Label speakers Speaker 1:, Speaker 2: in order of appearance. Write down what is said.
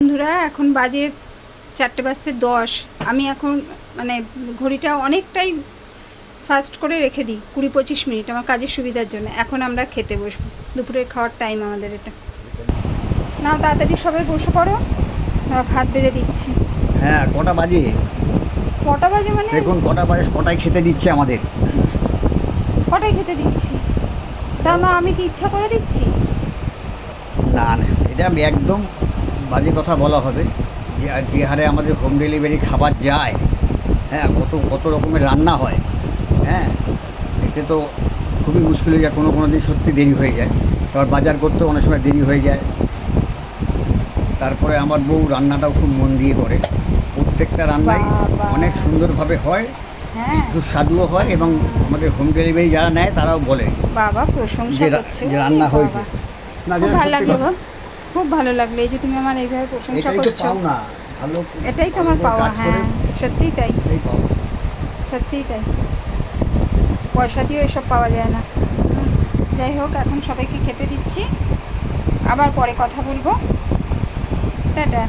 Speaker 1: বন্ধুরা এখন বাজে 4:10 আমি এখন মানে ঘড়িটা অনেকটাই ফাস্ট করে রেখে দিই 20-25 মিনিট আমার কাজের সুবিধার জন্য। এখন আমরা খেতে বসবো, দুপুরের খাওয়ার টাইম আমাদের এটা। নাও তাড়াতাড়ি সবাই বসে পড়ো, ভাত বেড়ে দিচ্ছি।
Speaker 2: হ্যাঁ, কটা বাজে?
Speaker 1: কটা বাজে মানে
Speaker 2: দেখুন কটা বাজে, কটায় খেতে দিচ্ছে আমাদের।
Speaker 1: কটায় খেতে দিচ্ছি? তা মা আমি কি ইচ্ছা করে দিচ্ছি?
Speaker 2: না না, এটা একদম বাজে কথা বলা হবে। যে হারে আমাদের হোম ডেলিভারি খাবার যায়, হ্যাঁ, কত কত রকমের রান্না হয়, হ্যাঁ, এতে তো খুবই মুশকিল হয়ে যায়। কোনো কোনো দিন সত্যি দেরি হয়ে যায়, তারপর বাজার করতেও অনেক সময় দেরি হয়ে যায়। তারপরে আমার বউ রান্নাটাও খুব মন দিয়ে করে, প্রত্যেকটা রান্নাই
Speaker 1: বাবা।
Speaker 2: অনেক সুন্দরভাবে হয়,
Speaker 1: হ্যাঁ
Speaker 2: সুস্বাদুও হয়, এবং আমাদের হোম ডেলিভারি যারা নেয় তারাও বলে
Speaker 1: বাবা প্রশংসা করছে,
Speaker 2: যে রান্না
Speaker 1: বাবা।
Speaker 2: হয়েছে। না,
Speaker 1: খুব
Speaker 2: যেটা
Speaker 1: ভালো
Speaker 2: সত্যি
Speaker 1: লাগলো
Speaker 2: কথা।
Speaker 1: গো, খুব ভালো লাগলো এই যে তুমি আমার এইভাবে প্রশংসা
Speaker 2: এটাই তো
Speaker 1: করছো।
Speaker 2: পাওনা, ভালো
Speaker 1: এটাই তো আমার
Speaker 2: ভালো করে
Speaker 1: পাওয়া,
Speaker 2: কাজ করে
Speaker 1: হ্যাঁ সত্যিই তাই,
Speaker 2: এটাই পাওয়া।
Speaker 1: সত্যিই তাই। পয়সা দিয়েও এসব পাওয়া যায় না। যাই হোক, এখন সবাইকে খেতে দিচ্ছি, আবার পরে কথা বলবো। টাটা।